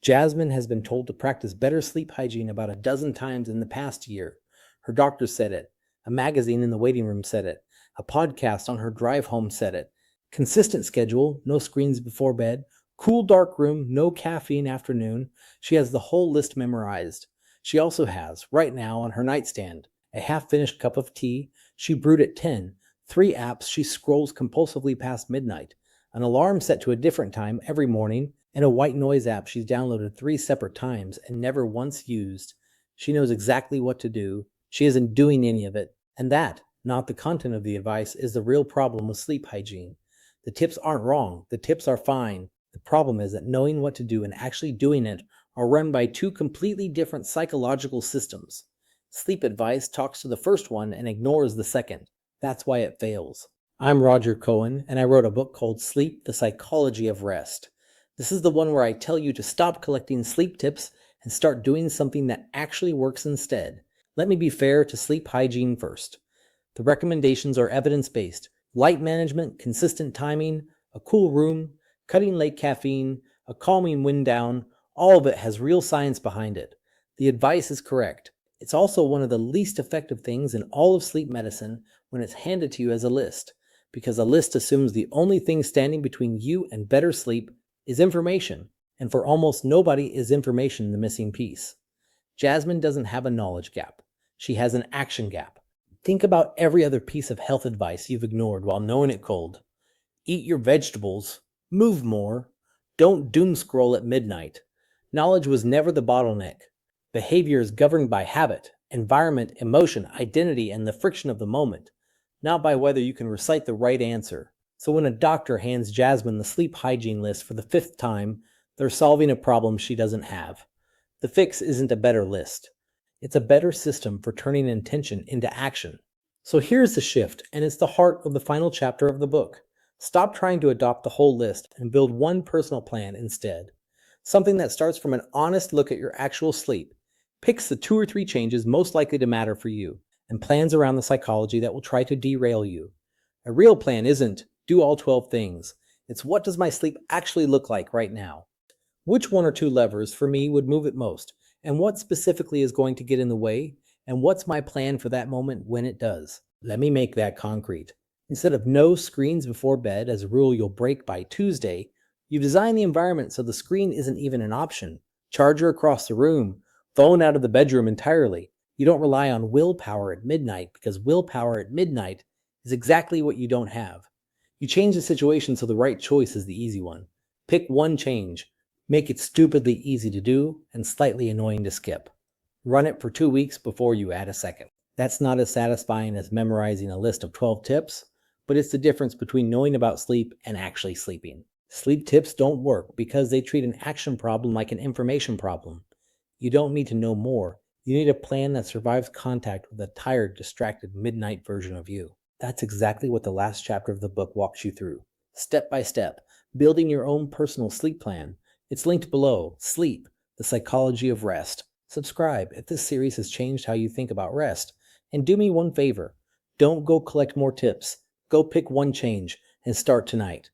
Jasmine has been told to practice better sleep hygiene about a dozen times in the past year. Her doctor said it. A magazine in the waiting room said it. A podcast on her drive home said it. Consistent schedule, no screens before bed. Cool dark room, no caffeine afternoon. She has the whole list memorized. She also has, right now on her nightstand, a half-finished cup of tea she brewed at 10, 3 apps she scrolls compulsively past midnight, an alarm set to a different time every morning, and a white noise app she's downloaded 3 separate times and never once used. She knows exactly what to do. She isn't doing any of it. And that, not the content of the advice, is the real problem with sleep hygiene. The tips aren't wrong. The tips are fine. The problem is that knowing what to do and actually doing it are run by two completely different psychological systems. Sleep advice talks to the first one and ignores the second. That's why it fails. I'm Rodgir Cohen, and I wrote a book called Sleep, the Psychology of Rest. This is the one where I tell you to stop collecting sleep tips and start doing something that actually works instead. Let me be fair to sleep hygiene first. The recommendations are evidence-based. Light management, consistent timing, a cool room, cutting late caffeine, a calming wind down, all of it has real science behind it. The advice is correct. It's also one of the least effective things in all of sleep medicine when it's handed to you as a list, because a list assumes the only thing standing between you and better sleep is information, and for almost nobody is information the missing piece. Jasmine doesn't have a knowledge gap. She has an action gap. Think about every other piece of health advice you've ignored while knowing it cold. Eat your vegetables. Move more. Don't doom scroll at midnight. Knowledge was never the bottleneck. Behavior is governed by habit, environment, emotion, identity, and the friction of the moment, not by whether you can recite the right answer. So when a doctor hands Jasmine the sleep hygiene list for the 5th time, they're solving a problem she doesn't have. The fix isn't a better list. It's a better system for turning intention into action. So here's the shift, and it's the heart of the final chapter of the book. Stop trying to adopt the whole list and build one personal plan instead. Something that starts from an honest look at your actual sleep, picks the 2 or 3 changes most likely to matter for you, and plans around the psychology that will try to derail you. A real plan isn't do all 12 things. It's what does my sleep actually look like right now? Which 1 or 2 levers for me would move it most? And what specifically is going to get in the way? And what's my plan for that moment when it does? Let me make that concrete. Instead of no screens before bed as a rule you'll break by Tuesday, you've designed the environment so the screen isn't even an option. Charger across the room, phone out of the bedroom entirely. You don't rely on willpower at midnight because willpower at midnight is exactly what you don't have. You change the situation so the right choice is the easy one. Pick one change. Make it stupidly easy to do and slightly annoying to skip. Run it for 2 weeks before you add a second. That's not as satisfying as memorizing a list of 12 tips, but it's the difference between knowing about sleep and actually sleeping. Sleep tips don't work because they treat an action problem like an information problem. You don't need to know more. You need a plan that survives contact with a tired, distracted midnight version of you. That's exactly what the last chapter of the book walks you through. Step by step, building your own personal sleep plan. It's linked below. Sleep, the Psychology of Rest. Subscribe if this series has changed how you think about rest. And do me one favor. Don't go collect more tips. Go pick one change and start tonight.